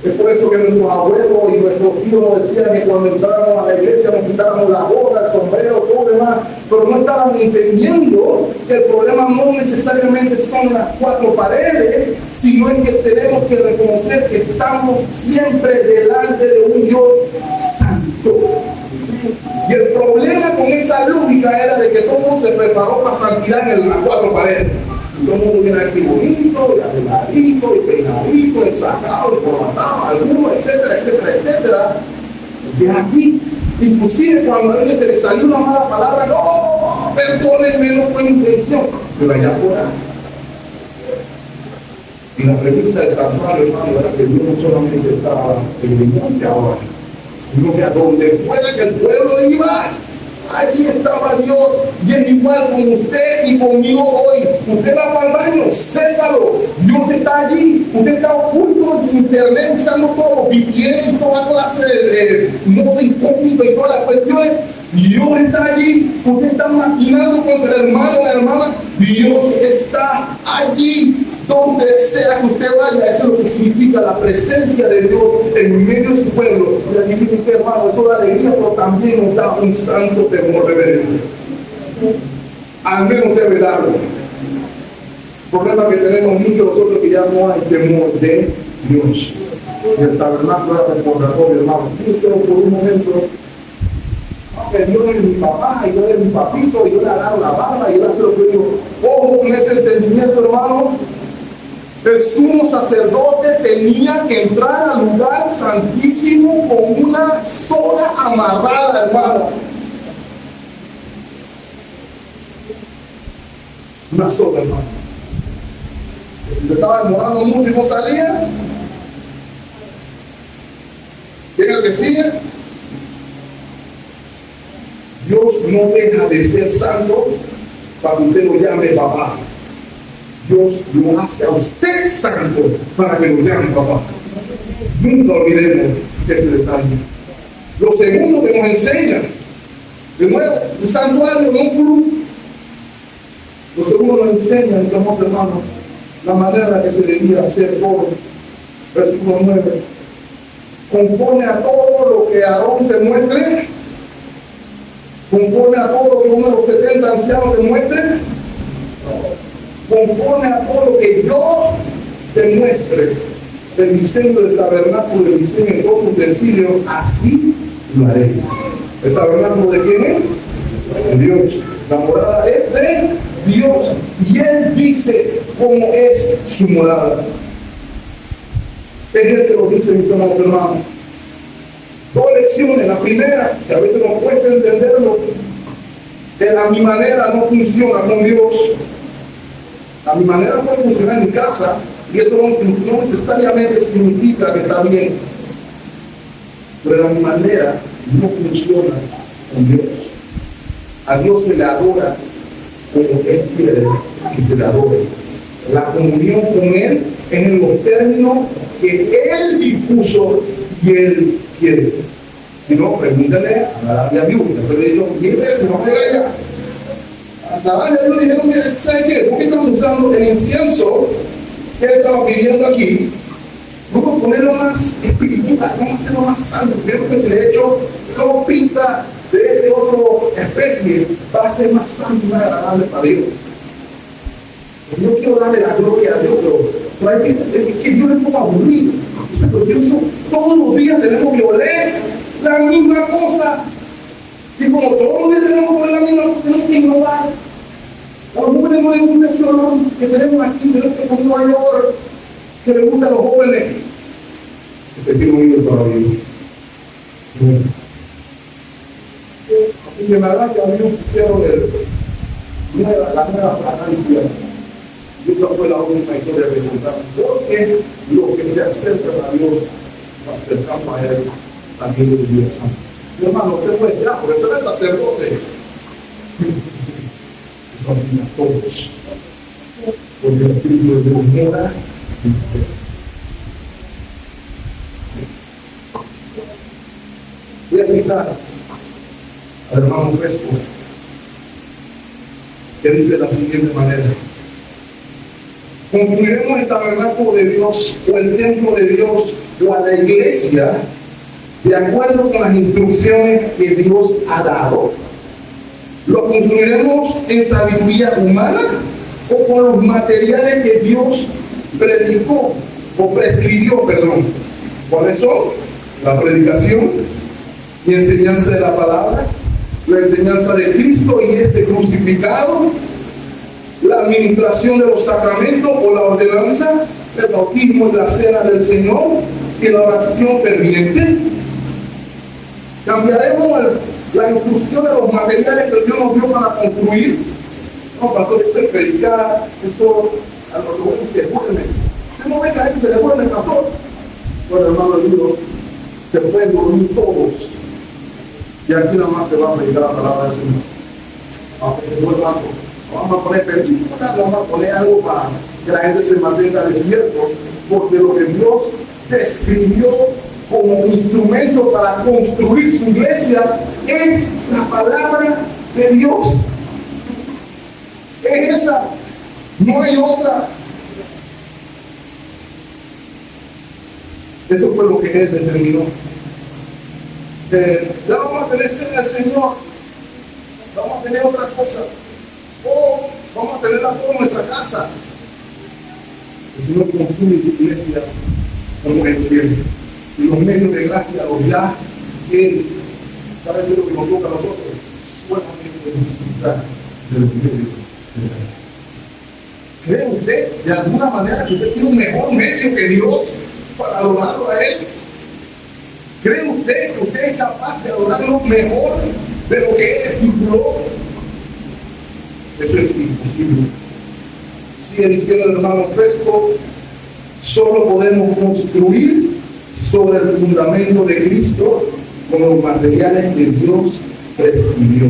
Es por eso que nuestros abuelos y nuestros tíos nos decían que cuando entrábamos a la iglesia nos quitáramos la gorra, el sombrero, todo demás, pero no estaban entendiendo que el problema no necesariamente son las 4 paredes, sino en que tenemos que reconocer que estamos siempre delante de un Dios santo. Y el problema con esa lógica era de que todo el mundo se preparó para santidad en las 4 paredes. Todo el mundo viene aquí bonito, y arregladito, y peinadito, y sacado, y formatado, algunos, etcétera, etcétera, etcétera. Y aquí, inclusive cuando a alguien se le salió una mala palabra, no, perdónenme, no fue intención. Pero allá afuera. Y la premisa de santuario, hermano, era que Dios no solamente estaba en el monte ahora, sino que a donde fuera que el pueblo iba, allí estaba Dios, y es igual con usted y conmigo hoy. Usted va para el baño, sépalo. Dios está allí. Usted está oculto en su internet usando todo, VPN y toda clase de modo incógnito y todas las cuestiones. Dios está allí. Usted está maquinando contra el hermano o la hermana. Dios está allí. Donde sea que usted vaya, eso es lo que significa la presencia de Dios en medio de su pueblo. Y aquí dice usted, hermano, eso da alegría, pero también nos da un santo temor reverente. Al menos debe darlo. El problema que tenemos muchos de nosotros que ya no hay temor de Dios. Y el tabernáculo era recordatorio, hermano. Piénselo por un momento. Que Dios es mi papá, y yo es mi papito, y yo le agarro la barba, y yo le hago lo que digo. Ojo con ese entendimiento, hermano. El sumo sacerdote tenía que entrar al lugar santísimo con una soga amarrada, hermano. Una soga, hermano. Si se estaba demorando mucho y no salía, ¿quién es el que sigue? Dios no deja de ser santo para que usted lo llame papá. Dios lo hace a usted santo para que lo llame papá. Nunca olvidemos ese detalle. Lo segundo que nos enseña De nuevo, un santuario, no un club. Los seguros nos enseñan, mis amados hermanos, la manera en la que se debía hacer todo. Versículo 9. Conforme a todo lo que Aarón te muestre, conforme a todo lo que uno de los 70 ancianos te muestre, conforme a todo lo que yo te muestre, el diseño del tabernáculo, el diseño de todos los utensilios, así lo haré. ¿El tabernáculo de quién es? De Dios. La morada es de Dios. Y Él dice cómo es su morada. Es Él que lo dice, mis amados hermanos. Dos lecciones. La primera, que a veces nos cuesta entenderlo, que a mi manera no funciona con Dios. A mi manera puede funcionar en mi casa, y eso no necesariamente significa que está bien. Pero a mi manera no funciona con Dios. A Dios se le adora como Él quiere que se le adore. La comunión con Él es en los términos que Él dispuso y Él quiere. Si no, pregúntale a la Biblia bíblica. Después le digo, 10 veces, no llega allá. A la Biblia le dijeron, mira, ¿sabe qué? ¿Por qué estamos usando el incienso que Él estaba pidiendo aquí? Vamos a ponerlo más espiritual, vamos a hacerlo más santo. Creo que si le he hecho dos pintas de otra especie, va a ser más santo y más agradable para Dios. Yo no quiero darle la gloria a Dios, pero hay que Dios es como aburrido. Todos los días tenemos que oler la misma cosa. Y como todos los días tenemos que oler la misma cosa, tenemos que innovar. A los jóvenes no les gusta ese olor que tenemos aquí, tenemos que poner un olor que le gusta a los jóvenes. Este tipo de todavía. Así que la verdad que a mí me pusieron la nueva fragancia. Y esa fue la última historia que contaron. Porque lo que se acerca a Dios, nos acercamos a Él saliendo de Dios Santo. Mi hermano, usted puede decir, por eso es el sacerdote. Eso aplica a todos. Porque el Espíritu de Dios mora en usted. Voy a citar al hermano Crespo, que dice de la siguiente manera: construiremos el tabernáculo de Dios o el templo de Dios o a la iglesia de acuerdo con las instrucciones que Dios ha dado. ¿Lo construiremos en sabiduría humana o con los materiales que Dios predicó o prescribió, perdón? ¿Cuáles son? La predicación y enseñanza de la palabra, la enseñanza de Cristo y este crucificado, la administración de los sacramentos o la ordenanza, el bautismo y la cena del Señor y la oración ferviente. Cambiaremos la instrucción de los materiales que Dios nos dio para construir. No, pastor, eso es predicar, eso a los jóvenes se duermen. Usted no ve que a él se le duerme, pastor. Bueno, hermano, digo, se pueden dormir todos. Y aquí nada más se va a predicar la palabra del Señor. Aunque se duerma algo. Vamos a poner películas, vamos a poner algo para que la gente se mantenga despierta, porque lo que Dios describió como instrumento para construir su iglesia es la palabra de Dios. Es esa, no hay otra. Eso fue lo que Él determinó. Ya vamos a tener cena del Señor, vamos a tener otra cosa, o vamos a tenerla toda en nuestra casa. El Señor construye su iglesia como Él quiere. Y los medios de gracia los da Él. ¿Sabe qué es lo que nos toca a nosotros? Solamente disfrutar de los medios de gracia. ¿Cree usted de alguna manera que usted tiene un mejor medio que Dios para adorarlo a Él? ¿Cree usted que usted es capaz de adorarlo mejor de lo que Él estipuló? Eso es imposible. Sigue diciendo el hermano Crespo, solo podemos construir sobre el fundamento de Cristo con los materiales que Dios prescribió.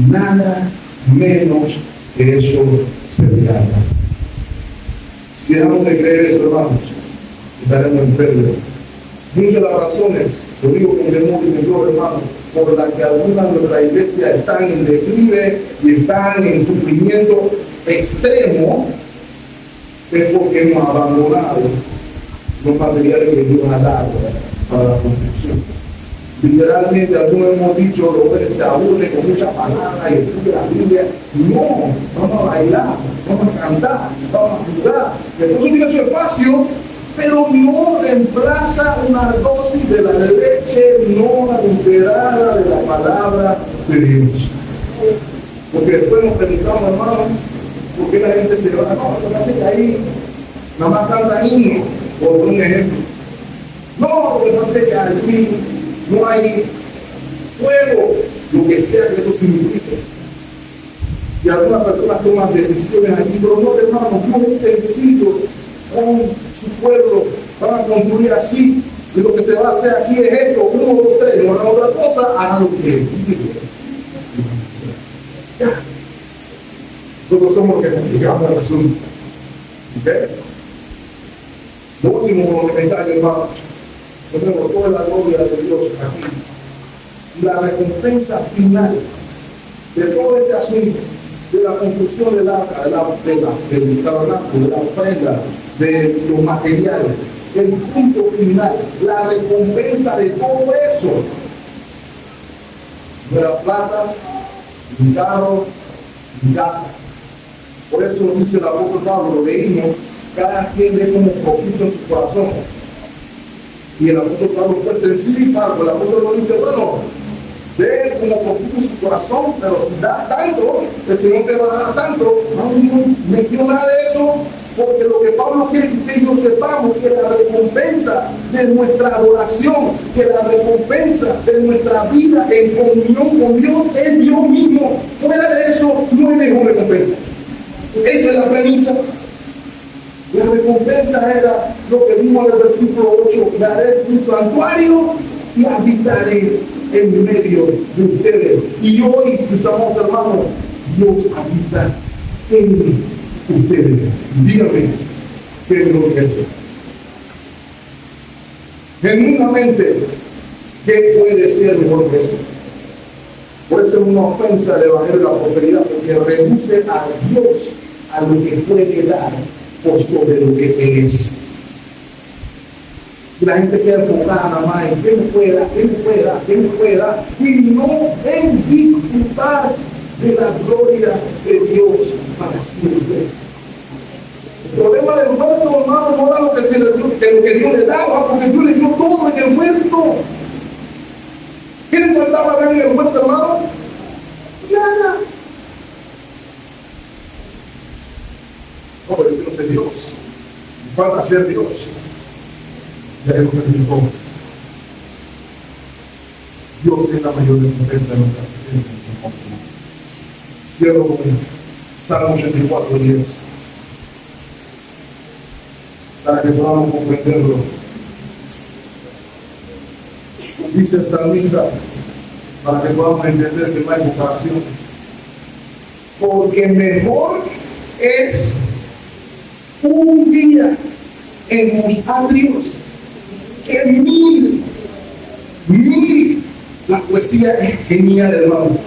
Nada menos que eso se trata. Si dejamos de creer eso, hermanos, estaremos en pérdida. Muchas de las razones, lo digo con temor y temblor, hermanos, por la que algunas de nuestra iglesia están en declive y están en sufrimiento extremo, es porque hemos abandonado los materiales que Dios ha dado para la construcción. Literalmente, algunos hemos dicho, los hombres se aburren con muchas palabras y estudian la Biblia. No, vamos a bailar, vamos a cantar, vamos a jugar. Entonces tiene su espacio, pero no reemplaza una dosis de la leche no adulterada de la palabra de Dios. Porque después nos preguntamos, hermanos, ¿por qué la gente se va? No, lo que hace que ahí nada más canta himno, por un ejemplo. No, lo que pasa es que allí no hay fuego, lo que sea que eso signifique. Y algunas personas toman decisiones allí, pero no, hermanos, no es sencillo con su pueblo. Van a construir así, y lo que se va a hacer aquí es esto, 1, 2, 3, no hagan otra cosa, hagan lo que ya. Nosotros somos los que complicamos el asunto. ¿Okay? Lo último comentario, hermanos. Tenemos toda la gloria de Dios aquí. La recompensa final de todo este asunto, de la construcción del arca, del tabernáculo, de la ofrenda, de los materiales, el punto final, la recompensa de todo eso, de la plata, mi carro, mi casa. Por eso lo dice el apóstol Pablo, lo leímos, cada quien dé como propicio en su corazón. Y el apóstol Pablo fue sencillo y claro, el apóstol lo dice, bueno, dé como propicio en su corazón, pero si da tanto, el Señor te va a dar tanto. No me quiero nada de eso, porque lo que Pablo quiere que yo sepamos, que la recompensa de nuestra adoración, que la recompensa de nuestra vida en comunión con Dios es Dios mismo. Fuera de eso, no hay mejor recompensa. Esa es la premisa. La recompensa era lo que vimos en el versículo 8, daré un santuario y habitaré en medio de ustedes. Y hoy, mis amados hermanos, Dios habita en ustedes. Dígame, ¿qué es lo que es? Genuinamente, ¿qué puede ser mejor que eso? Por eso es una ofensa del evangelio de la prosperidad, porque reduce a Dios a lo que puede dar por sobre lo que es. Y la gente queda enfocada nada más en qué me puede dar, qué me puede dar, qué me puede dar, y no en disfrutar de la gloria de Dios para siempre. El problema del huerto, hermano, no da lo que, lo que Dios le daba, porque Dios le dio todo en el huerto. ¿Qué le faltaba dar en el huerto, hermano? Nada. No, pero yo no sé Dios. Me falta ser Dios. Ya es lo que me pongo. Dios es la mayor recompensa de nuestra existencia. Cierro con Salmo 84, 10. Para que podamos comprenderlo. Dice el salmista, para que podamos entender que no hay comparación. Porque mejor es un día en tus atrios que mil. La poesía es genial, hermano.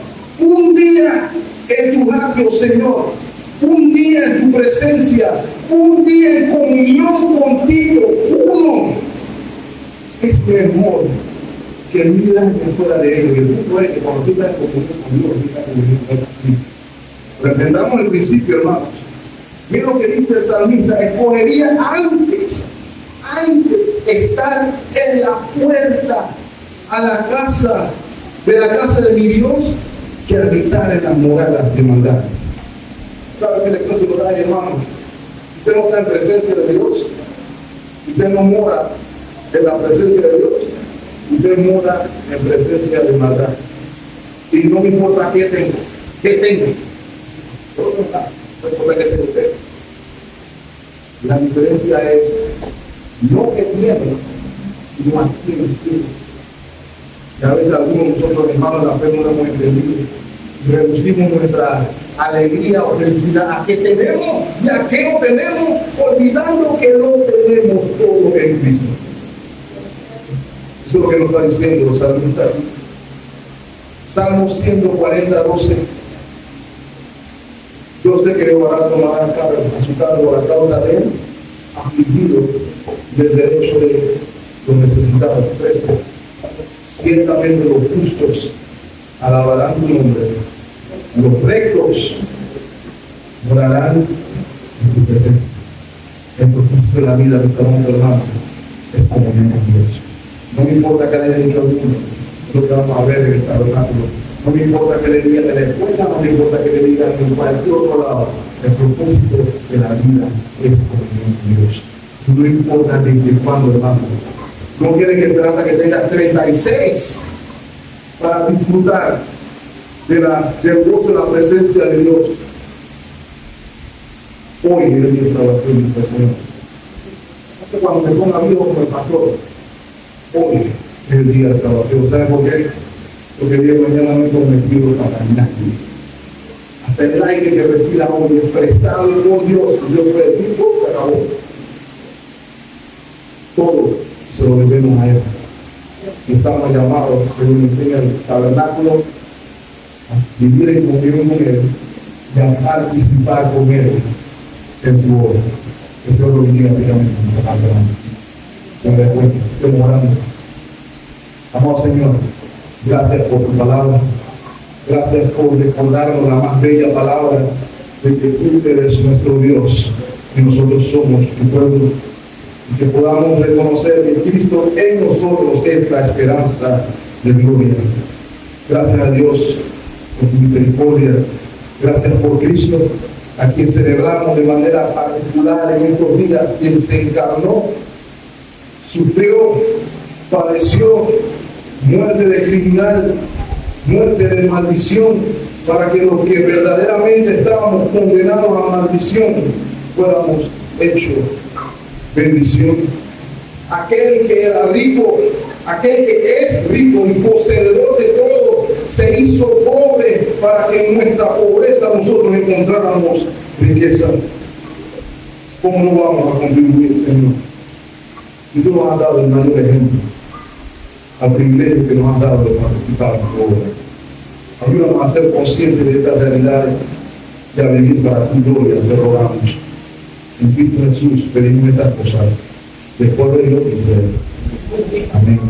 Un día en tus atrios, Señor. Un día en tu presencia. Un día en comunión contigo. Uno es mejor que 1000 años fuera de él. El punto es que cuando tú estás en comunión con Dios, tú estás en comunión con Él. Pero entendamos el principio, hermanos. Mira lo que dice el salmista: escogería antes estar en la puerta a la casa de mi Dios que habitar en las moradas de maldad. ¿Sabe qué lección se lo da, hermano? Si usted no está en presencia de Dios, si usted no mora en la presencia de Dios, usted mora en presencia de maldad. Y no me importa qué tengo. Todo está. La diferencia es no que tienes, sino a quién tienes. Y a veces algunos de nosotros, hermanos, la fe no lo hemos entendido. Reducimos nuestra alegría o felicidad a que tenemos y a que no tenemos, olvidando que no tenemos todo en Cristo. Eso es lo que nos está diciendo los salmistas. Salmo 140, 12. Dios te creó para tomar a su cargo la causa de él, afligido del derecho de los necesitados. 13. Ciertamente los justos alabarán tu nombre, los rectos morarán en tu presencia. Esto es de la vida de nuestros hermanos, es comunión con Dios. No me importa que le haya dicho alguno, lo que vamos a ver en el tabernáculo. No me importa que le digan en la escuela, no me importa que le digan en cualquier otro lado. El propósito de la vida es comunión con Dios. No importa desde cuándo, hermano. No quiere que esperar hasta que tengas 36 para disfrutar del gozo de la presencia de Dios. Hoy es el día de salvación, nuestro Señor. Hasta cuando me ponga vivo como el pastor, hoy es el día de salvación. ¿Sabe por qué? Porque el día de mañana no he cometido para nadie. Hasta el aire que respira hoy es prestado por Dios. Dios puede decir, se acabó. Todo se lo debemos a Él. Y estamos llamados, según enseña el tabernáculo, a vivir en comunión con Él y a participar con Él en su obra. Que Señor lo bendiga finalmente. Señor, de cuenta, estemos orando. Amado Señor, gracias por tu palabra. Gracias por recordarnos la más bella palabra de que tú eres nuestro Dios y nosotros somos tu pueblo. Y que podamos reconocer que Cristo en nosotros es la esperanza de gloria. Gracias a Dios por tu misericordia. Gracias por Cristo, a quien celebramos de manera particular en estos días, quien se encarnó, sufrió, padeció muerte de criminal, muerte de maldición, para que los que verdaderamente estábamos condenados a maldición fuéramos hechos bendición. Aquel que era rico, aquel que es rico y poseedor de todo, se hizo pobre para que en nuestra pobreza nosotros encontráramos riqueza. ¿Cómo no vamos a contribuir, Señor? Si tú nos has dado el mayor ejemplo, al privilegio que nos has dado de participar en tu obra. Ayúdanos a ser conscientes de estas realidades y a vivir para tu gloria, te rogamos. En Cristo Jesús pedimos estas cosas, de acuerdo a lo que sea. Amén.